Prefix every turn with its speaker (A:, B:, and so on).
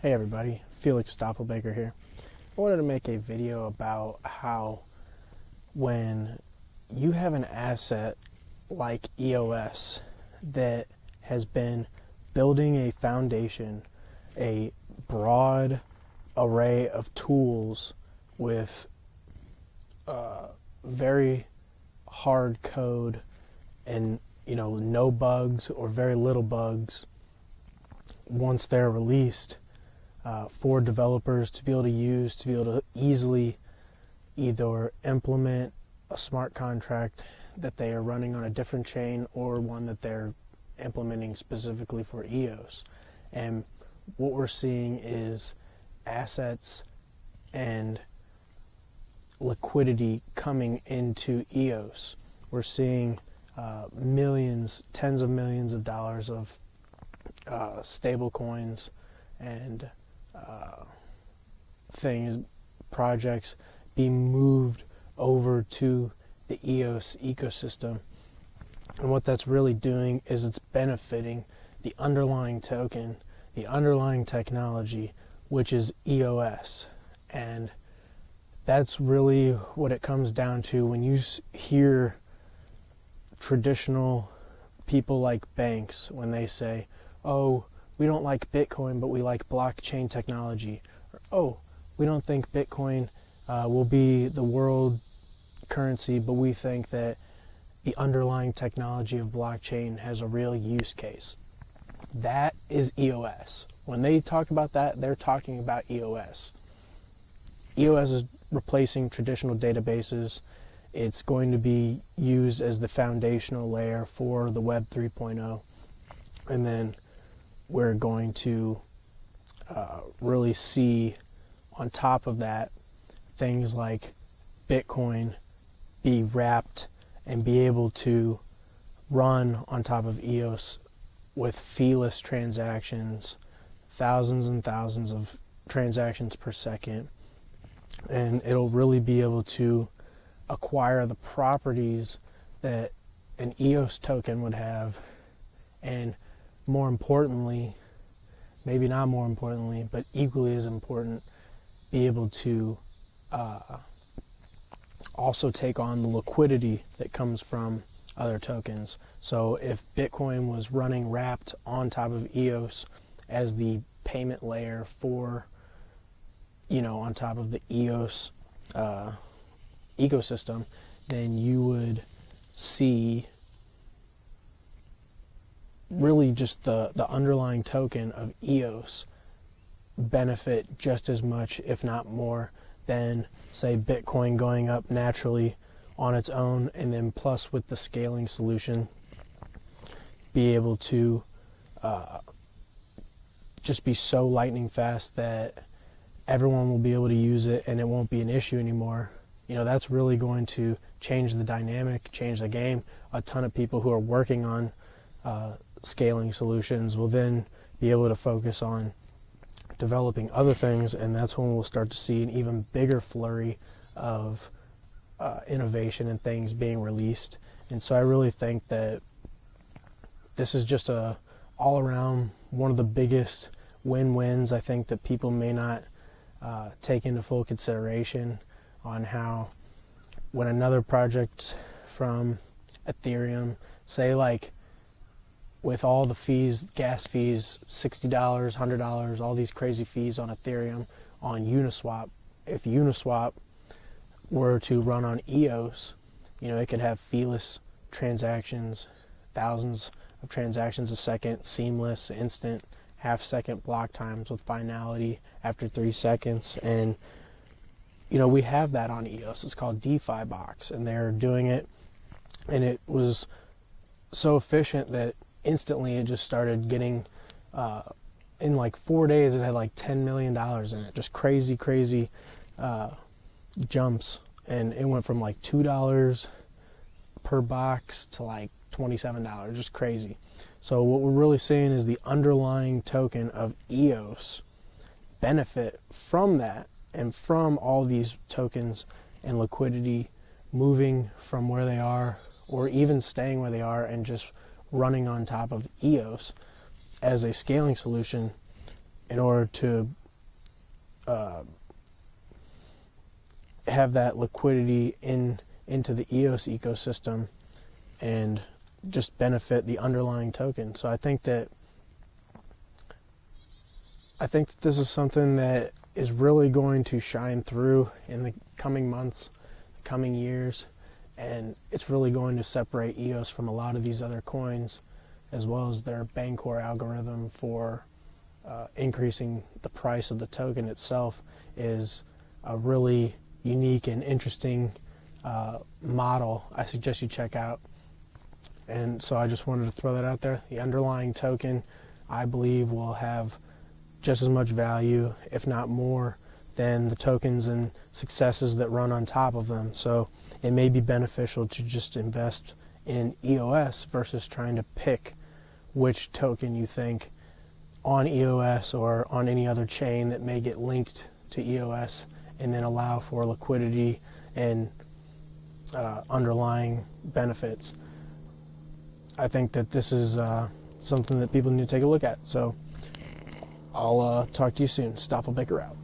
A: Hey everybody, Felix Stoppelbaker here. I wanted to make a video about how when you have an asset like EOS that has been building a foundation, a broad array of tools with very hard code and no bugs or very little bugs once they're released, for developers to be able to use, to be able to easily either implement a smart contract that they are running on a different chain or one that they're implementing specifically for EOS. And what we're seeing is assets and liquidity coming into EOS. We're seeing millions, tens of millions of dollars of stable coins and projects being moved over to the EOS ecosystem. And what that's really doing is it's benefiting the underlying token, the underlying technology, which is EOS. And that's really what it comes down to when you hear traditional people like banks, when they say, oh, we don't like Bitcoin, but we like blockchain technology. Or, oh, we don't think Bitcoin will be the world currency, but we think that the underlying technology of blockchain has a real use case. That is EOS. When they talk about that, they're talking about EOS. EOS is replacing traditional databases. It's going to be used as the foundational layer for the Web 3.0. And then we're going to really see on top of that things like Bitcoin be wrapped and be able to run on top of EOS with feeless transactions, thousands and thousands of transactions per second. And it'll really be able to acquire the properties that an EOS token would have, and more importantly, maybe not more importantly, but equally as important, be able to also take on the liquidity that comes from other tokens. So if Bitcoin was running wrapped on top of EOS as the payment layer for, on top of the EOS ecosystem, then you would see really just the underlying token of EOS benefit just as much, if not more, than say Bitcoin going up naturally on its own, and then plus with the scaling solution be able to just be so lightning fast that everyone will be able to use it and it won't be an issue anymore. That's really going to change the dynamic, change the game. A ton of people who are working on scaling solutions will then be able to focus on developing other things, and that's when we'll start to see an even bigger flurry of innovation and things being released. And so I really think that this is just all around one of the biggest win-wins. I think that people may not take into full consideration on how when another project from Ethereum, say like with all the fees, gas fees, $60, $100, all these crazy fees on Ethereum, on Uniswap, if Uniswap were to run on EOS, it could have feeless transactions, thousands of transactions a second, seamless, instant, half-second block times with finality after 3 seconds. And, we have that on EOS. It's called DeFi Box, and they're doing it, and it was so efficient that instantly it just started getting, in like 4 days, it had like $10 million in it. Just crazy jumps. And it went from like $2 per box to like $27, just crazy. So what we're really seeing is the underlying token of EOS benefit from that, and from all these tokens and liquidity moving from where they are, or even staying where they are and just running on top of EOS as a scaling solution. in order to have that liquidity into the EOS ecosystem and just benefit the underlying token. So I think that this is something that is really going to shine through in the coming months, the coming years, and it's really going to separate EOS from a lot of these other coins, as well as their Bancor algorithm for increasing the price of the token itself is a really unique and interesting model I suggest you check out. And so I just wanted to throw that out there. The underlying token, I believe, will have just as much value, if not more, than the tokens and successes that run on top of them. So it may be beneficial to just invest in EOS versus trying to pick which token you think on EOS or on any other chain that may get linked to EOS, and then allow for liquidity and underlying benefits. I think that this is something that people need to take a look at. So I'll talk to you soon. Stoffel Baker out.